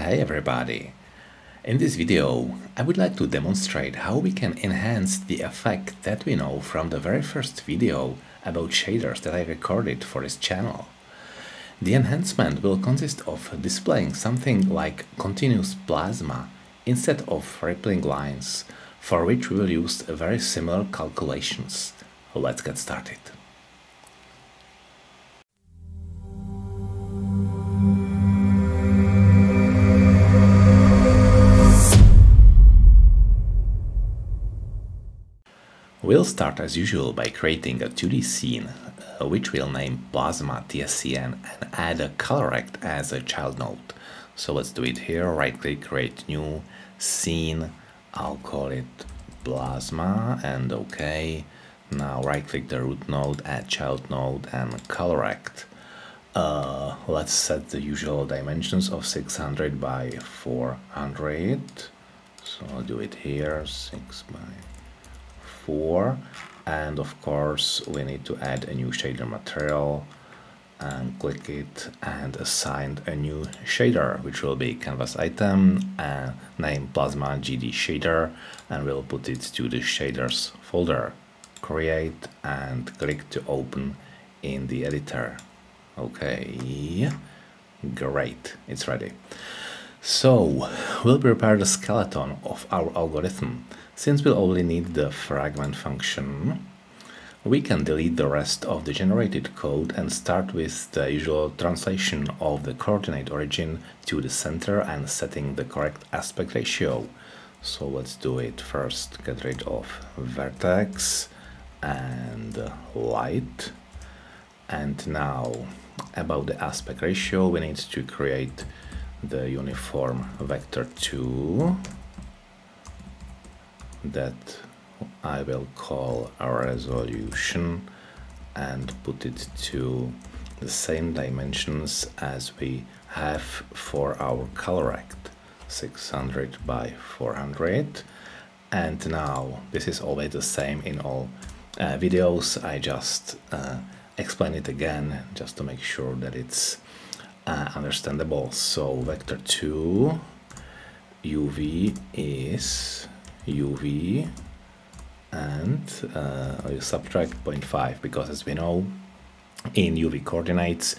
Hey everybody! In this video, I would like to demonstrate how we can enhance the effect that we know from the very first video about shaders that I recorded for this channel. The enhancement will consist of displaying something like continuous plasma instead of rippling lines, for which we will use very similar calculations. Let's get started. We'll start as usual by creating a 2D scene, which we'll name Plasma TSCN, and add a ColorRect as a child node. So let's do it here, right click, create new scene, I'll call it Plasma, and OK. Now right click the root node, add child node, and ColorRect. Let's set the usual dimensions of 600 by 400. So I'll do it here, 6 by 4, and of course we need to add a new shader material, and click it and assign a new shader, which will be canvas item, name Plasma GD shader, and we'll put it to the shaders folder. Create and click to open in the editor. Okay, great, it's ready. So we'll prepare the skeleton of our algorithm. Since we'll only need the fragment function, we can delete the rest of the generated code and start with the usual translation of the coordinate origin to the center and setting the correct aspect ratio. So let's do it first. Get rid of vertex and light. And now about the aspect ratio, we need to create the uniform vector 2 that I will call our resolution and put it to the same dimensions as we have for our ColorRect, 600 by 400. And now this is always the same in all videos. I just explain it again just to make sure that it's understandable. So vector 2 UV is UV, and you subtract 0.5, because as we know in UV coordinates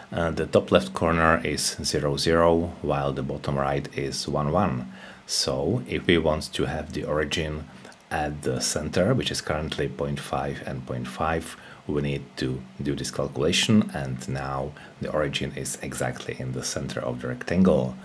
the top left corner is 0, 0, while the bottom right is 1, 1. So if we want to have the origin at the center, which is currently 0.5 and 0.5, we need to do this calculation, and now the origin is exactly in the center of the rectangle.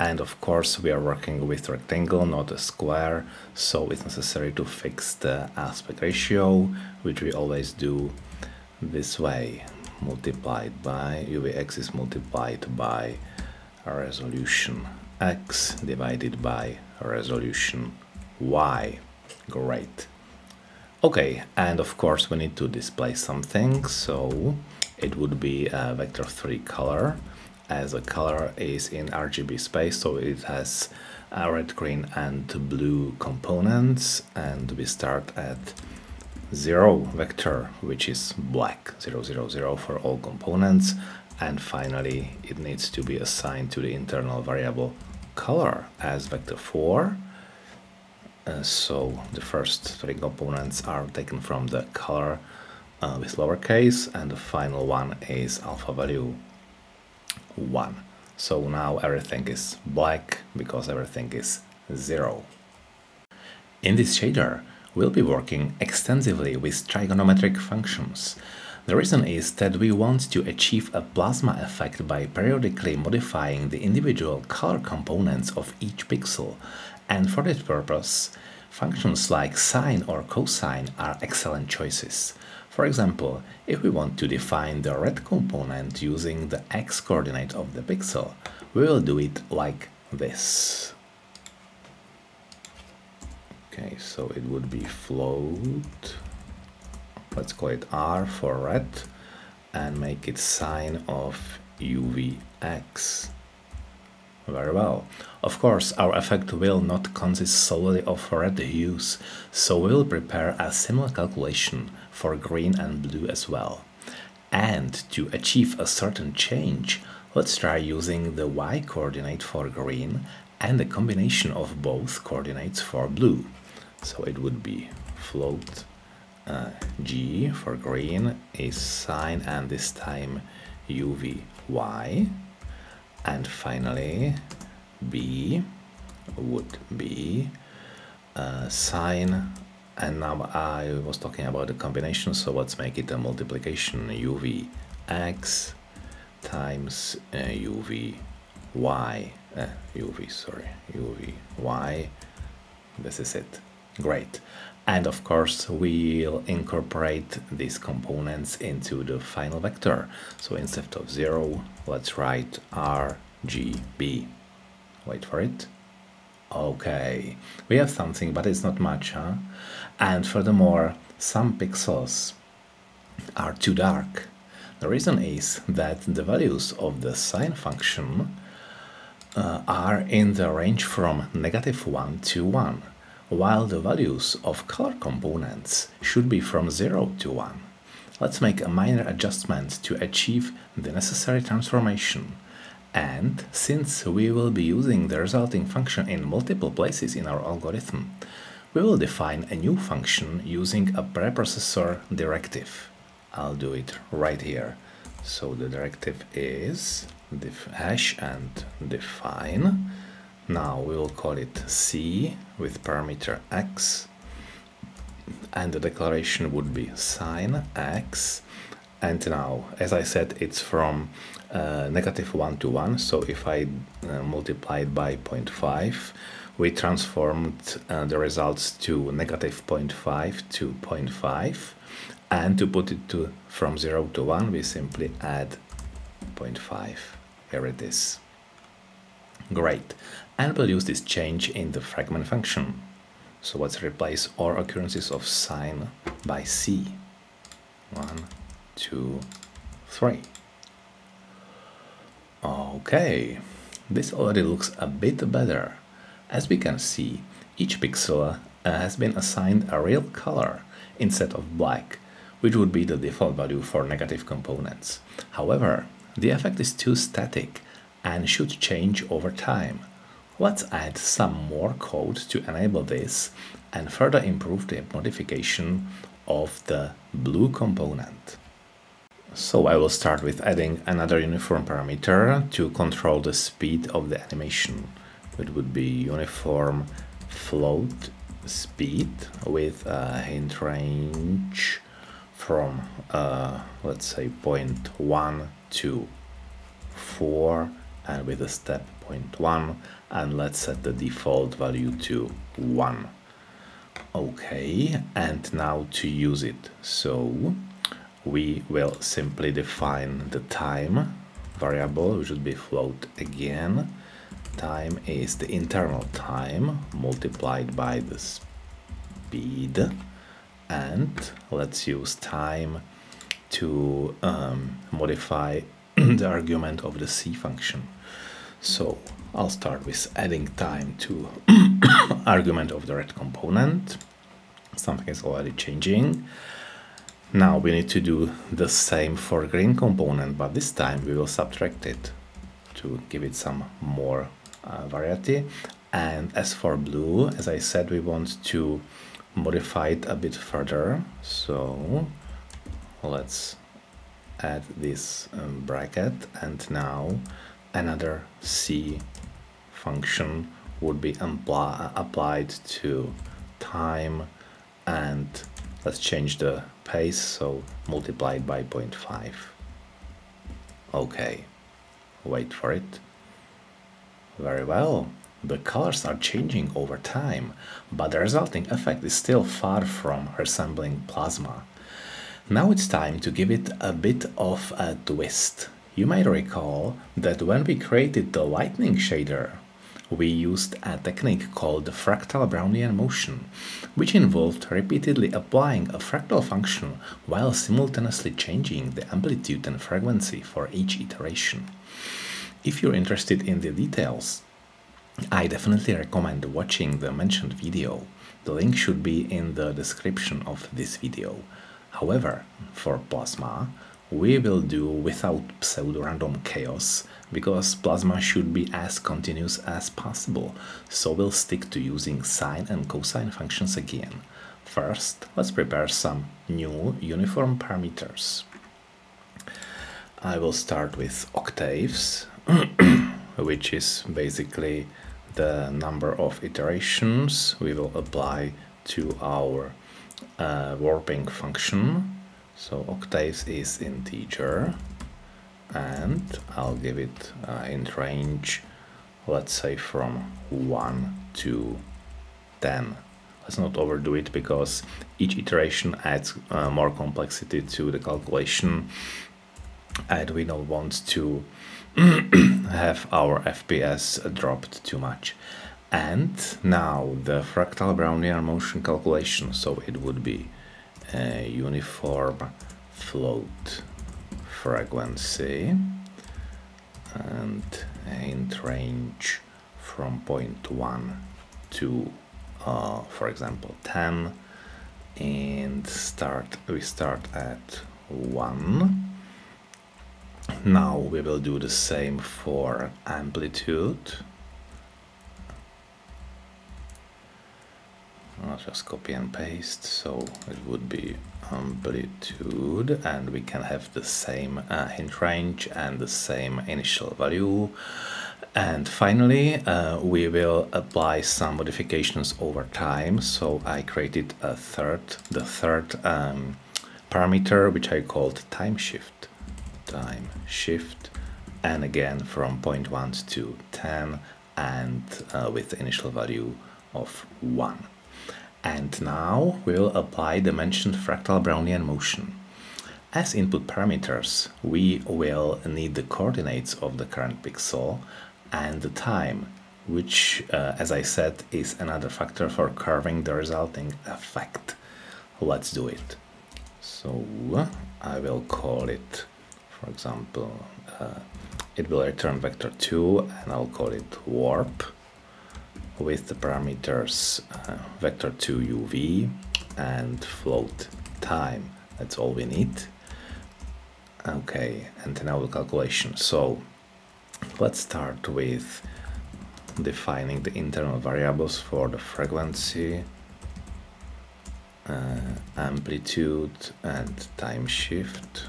And of course we are working with rectangle, not a square, so it's necessary to fix the aspect ratio, which we always do this way, multiplied by UVX is multiplied by resolution X divided by resolution Y. Great. Okay, and of course we need to display something, so it would be a vector 3 color, as a color is in RGB space, so it has red, green and blue components, and we start at 0 vector, which is black, 0, 0, 0 for all components, and finally it needs to be assigned to the internal variable color as vector 4. So the first 3 components are taken from the color with lowercase, and the final one is alpha value 1. So now everything is black because everything is 0. In this shader, we'll be working extensively with trigonometric functions. The reason is that we want to achieve a plasma effect by periodically modifying the individual color components of each pixel, and for that purpose, functions like sine or cosine are excellent choices. For example, if we want to define the red component using the x-coordinate of the pixel, we will do it like this. Okay, so it would be float, let's call it R for red, and make it sine of UVX. Very well. Of course, our effect will not consist solely of red hues, so we will prepare a similar calculation for green and blue as well. And to achieve a certain change, Let's try using the y coordinate for green and the combination of both coordinates for blue. So it would be float g for green is sine and this time uvy, and finally b would be sine, and now I was talking about the combination, so let's make it a multiplication, uvx times uvy, this is it. Great. And of course we'll incorporate these components into the final vector. So instead of 0, let's write RGB. Wait for it. Okay, we have something, but it's not much, huh? And furthermore, some pixels are too dark. The reason is that the values of the sine function are in the range from -1 to 1, while the values of color components should be from 0 to 1. Let's make a minor adjustment to achieve the necessary transformation. And since we will be using the resulting function in multiple places in our algorithm, we will define a new function using a preprocessor directive. I'll do it right here. So the directive is hash and define. Now we will call it C with parameter x, and the declaration would be sine x. And now, as I said, it's from -1 to 1, so if I multiply it by 0.5, we transformed the results to -0.5 to 0.5, and to put it to from 0 to 1, we simply add 0.5. Here it is. Great. And we'll use this change in the fragment function. So let's replace all occurrences of sine by C. 1, 2, 3. Okay, this already looks a bit better. As we can see, each pixel has been assigned a real color instead of black, which would be the default value for negative components. However, the effect is too static and should change over time. Let's add some more code to enable this and further improve the modification of the blue component. So I will start with adding another uniform parameter to control the speed of the animation. It would be uniform float speed with a hint range from let's say 0.1 to 4, and with a step 0.1, and let's set the default value to 1. Okay, and now to use it, so we will simply define the time variable, which would be float again. Time is the internal time multiplied by the speed, and let's use time to modify the argument of the C function. So I'll start with adding time to argument of the red component. Something is already changing. Now we need to do the same for green component, but this time we will subtract it to give it some more variety. And as for blue, as I said, we want to modify it a bit further. So let's add this bracket, and now another C function would be applied to time, and let's change the pace, so multiplied by 0.5. Okay, wait for it. Very well, the colors are changing over time, but the resulting effect is still far from resembling plasma. Now it's time to give it a bit of a twist. You might recall that when we created the lightning shader, we used a technique called the fractal Brownian motion, which involved repeatedly applying a fractal function while simultaneously changing the amplitude and frequency for each iteration. If you're interested in the details, I definitely recommend watching the mentioned video. The link should be in the description of this video. However, for plasma, we will do without pseudo-random chaos because plasma should be as continuous as possible, so we'll stick to using sine and cosine functions again. First, let's prepare some new uniform parameters. I will start with octaves, which is basically the number of iterations we will apply to our warping function. So octaves is integer, and I'll give it int range, let's say from 1 to 10. Let's not overdo it, because each iteration adds more complexity to the calculation, and we don't want to have our FPS dropped too much. And now the fractal Brownian motion calculation, so it would be a uniform float frequency and int range from 0.1 to for example 10, and we start at 1. Now we will do the same for amplitude. I'll just copy and paste, so it would be amplitude, and we can have the same hint range and the same initial value. And finally, we will apply some modifications over time. So I created the third parameter, which I called time shift, and again from 0.1 to 10, and with the initial value of 1. And now we will apply the mentioned fractal Brownian motion. As input parameters, we will need the coordinates of the current pixel and the time, which, as I said, is another factor for curving the resulting effect. Let's do it. So I will call it, for example, it will return vector 2, and I'll call it warp with the parameters vector 2 UV and float time. That's all we need. Okay, and now the calculation. So let's start with defining the internal variables for the frequency, amplitude, and time shift.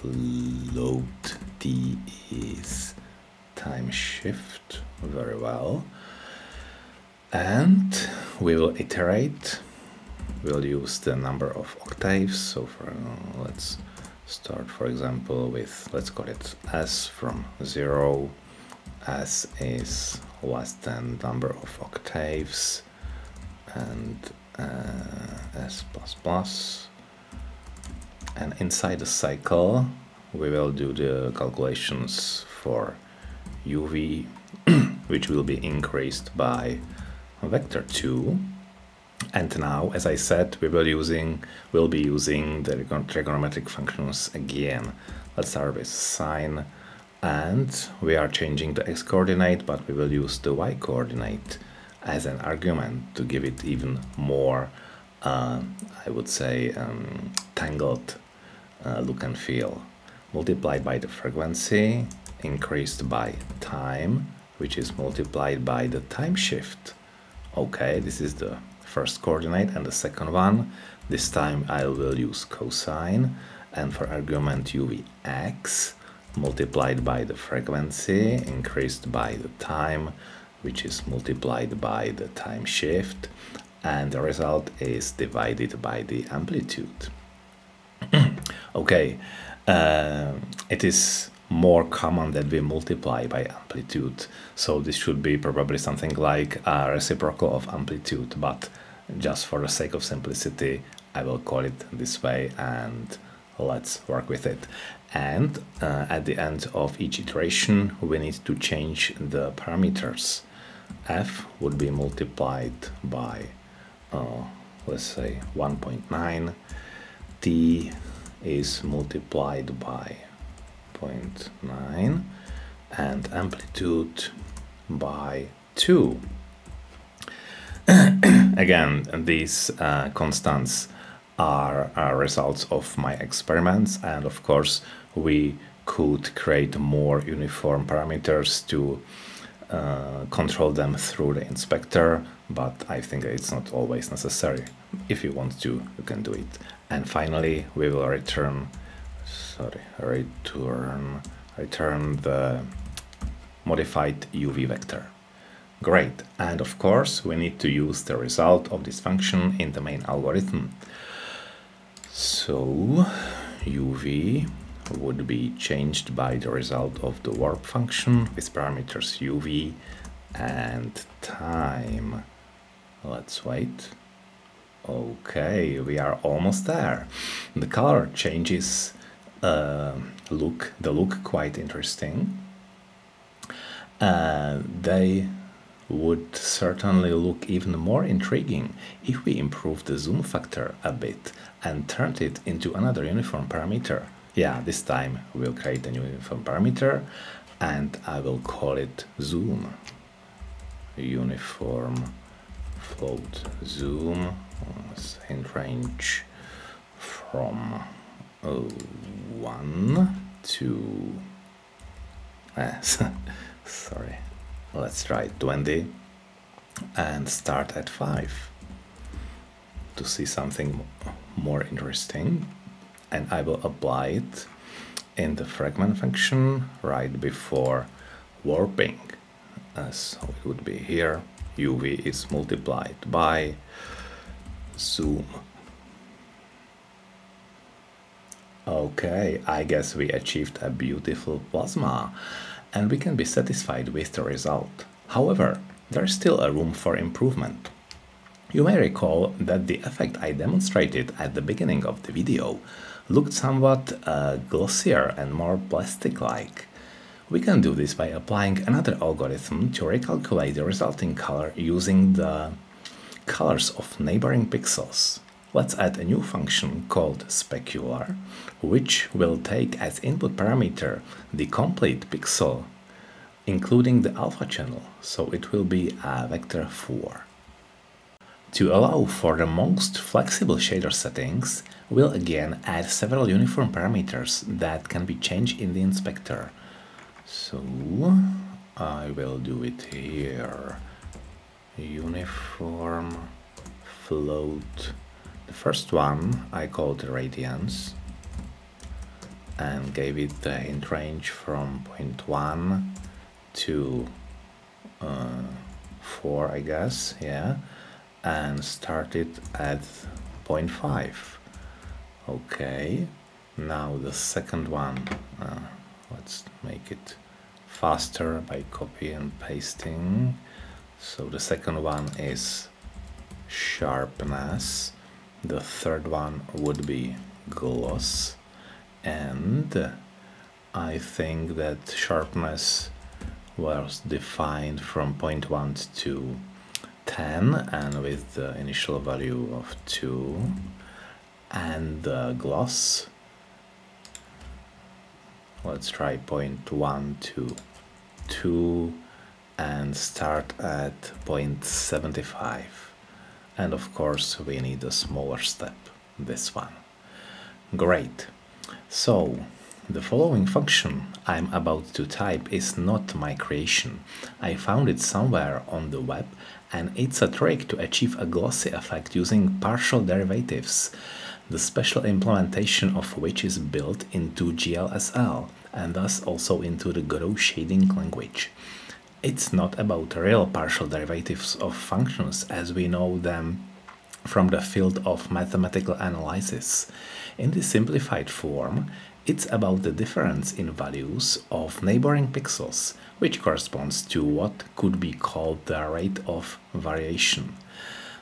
Float t is time shift, very well. And we will iterate. We'll use the number of octaves. So let's start, for example, with, let's call it S from 0. S is less than number of octaves, and S++. And inside the cycle, we will do the calculations for UV, which will be increased by vector 2. And now, as I said, we'll be using the trigonometric functions again. Let's start with sine, and we are changing the x-coordinate, but we will use the y-coordinate as an argument to give it even more, I would say, tangled look and feel. Multiplied by the frequency, increased by time, which is multiplied by the time shift. Okay, this is the first coordinate, and the second one, this time I will use cosine, and for argument UVx, multiplied by the frequency, increased by the time, which is multiplied by the time shift, and the result is divided by the amplitude. Okay, it is more common that we multiply by amplitude, so this should be probably something like a reciprocal of amplitude, but just for the sake of simplicity I will call it this way, and let's work with it. And at the end of each iteration we need to change the parameters. F would be multiplied by let's say 1.9, T is multiplied by 0.9, and amplitude by 2. Again, these constants are results of my experiments, and of course we could create more uniform parameters to control them through the inspector, but I think it's not always necessary. If you want to, you can do it. And finally, we will return the modified UV vector. Great, and of course we need to use the result of this function in the main algorithm. So UV would be changed by the result of the warp function with parameters UV and time. Let's wait. Okay, we are almost there. The color changes the look quite interesting. They would certainly look even more intriguing if we improve the zoom factor a bit and turned it into another uniform parameter. Yeah, this time we'll create a new uniform parameter and I will call it zoom. Uniform float zoom in range from 1 to sorry, let's try 20 and start at 5 to see something more interesting, and I will apply it in the fragment function right before warping. So it would be here, UV is multiplied by zoom. Okay, I guess we achieved a beautiful plasma and we can be satisfied with the result. However, there's still a room for improvement. You may recall that the effect I demonstrated at the beginning of the video looked somewhat glossier and more plastic-like. We can do this by applying another algorithm to recalculate the resulting color using the colors of neighboring pixels. Let's add a new function called specular, which will take as input parameter the complete pixel, including the alpha channel, so it will be a vector 4. To allow for the most flexible shader settings, we'll again add several uniform parameters that can be changed in the inspector. So I will do it here. Uniform float. The first one I called radians and gave it the hint range from 0.1 to 4, I guess, yeah, and started at 0.5. Okay, now the second one, let's make it faster by copy and pasting. So the second one is sharpness, the third one would be gloss, and I think that sharpness was defined from 0.1 to 10 and with the initial value of 2, and the gloss, let's try 0.1 to 2 and start at 0.75, and of course we need a smaller step, this one. Great. So the following function I'm about to type is not my creation. I found it somewhere on the web, and it's a trick to achieve a glossy effect using partial derivatives, the special implementation of which is built into GLSL and thus also into the Godot shading language. It's not about real partial derivatives of functions as we know them from the field of mathematical analysis. In this simplified form, it's about the difference in values of neighboring pixels, which corresponds to what could be called the rate of variation.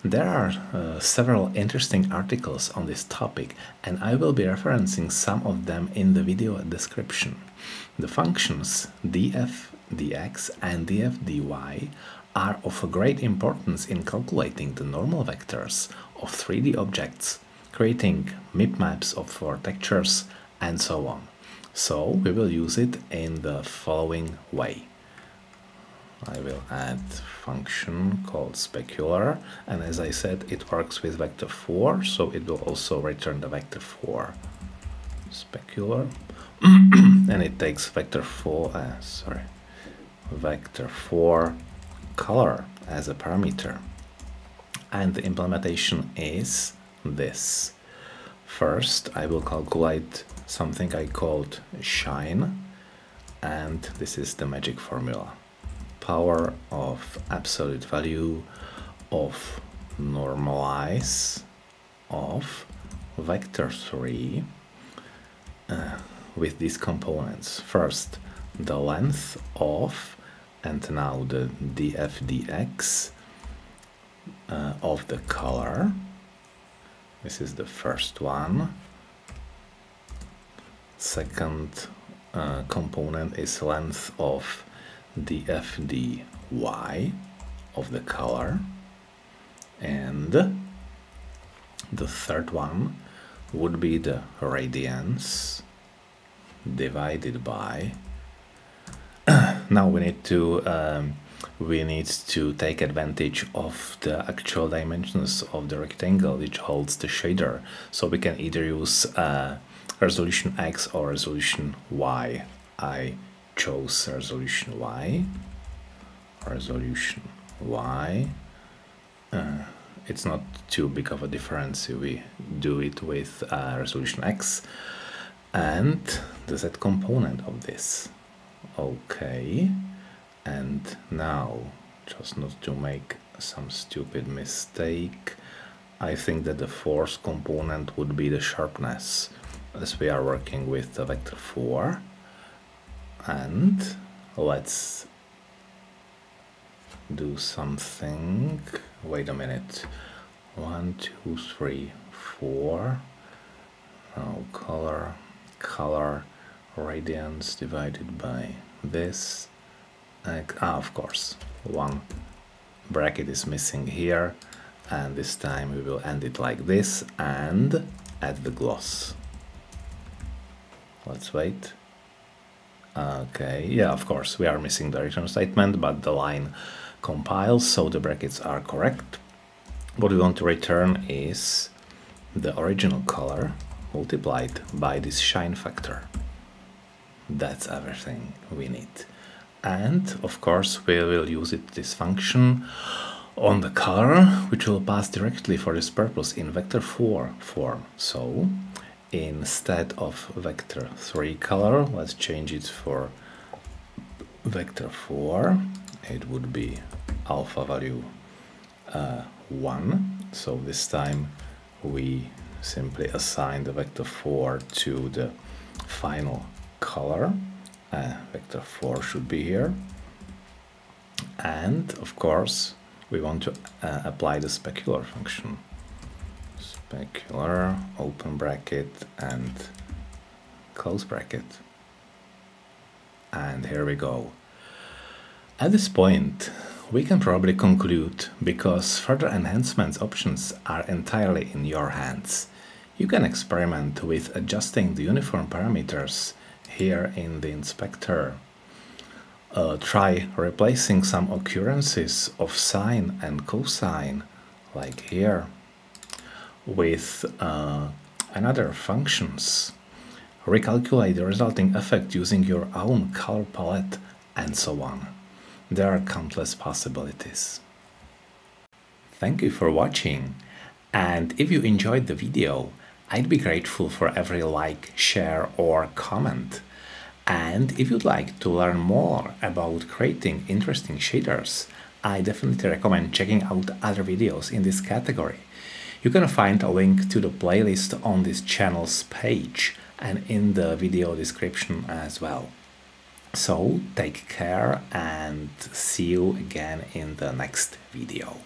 There are several interesting articles on this topic, and I will be referencing some of them in the video description. The functions df, dx and df, dy are of great importance in calculating the normal vectors of 3D objects, creating MIP maps for textures, and so on. So we will use it in the following way. I will add function called specular, and as I said, it works with vector 4, so it will also return the vector 4. Specular. and it takes vector 4 color as a parameter. And the implementation is this. First, I will calculate something I called shine, and this is the magic formula. Power of absolute value of normalize of vector 3 with these components. First, the length of, and now the df/dx of the color. This is the first one. Second component is length of df/dy of the color. And the third one would be the radiance divided by now we need to take advantage of the actual dimensions of the rectangle which holds the shader, so we can either use resolution X or resolution Y. I chose resolution Y. It's not too big of a difference if we do it with resolution X. And the Z component of this. Okay, and now, just not to make some stupid mistake, I think that the fourth component would be the sharpness, as we are working with the vector 4. And let's do something. Wait a minute. 1, 2, 3, 4. Now color radiance divided by this. Of course, one bracket is missing here, and this time we will end it like this and add the gloss. Let's wait. Okay, yeah, of course, we are missing the return statement, but the line compiles, so the brackets are correct. What we want to return is the original color multiplied by this shine factor. That's everything we need. And of course we will use this function on the color, which will pass directly for this purpose in vector 4 form. So instead of vector 3 color, let's change it for vector 4. It would be alpha value 1. So this time we simply assign the vector 4 to the final color. Vector 4 should be here. And of course we want to apply the specular function. Specular, open bracket and close bracket. And here we go. At this point we can probably conclude, because further enhancements options are entirely in your hands. You can experiment with adjusting the uniform parameters here in the inspector. Try replacing some occurrences of sine and cosine, like here, with another functions. Recalculate the resulting effect using your own color palette, and so on. There are countless possibilities. Thank you for watching, and if you enjoyed the video, I'd be grateful for every like, share or comment. And if you'd like to learn more about creating interesting shaders, I definitely recommend checking out other videos in this category. You can find a link to the playlist on this channel's page and in the video description as well. So take care and see you again in the next video.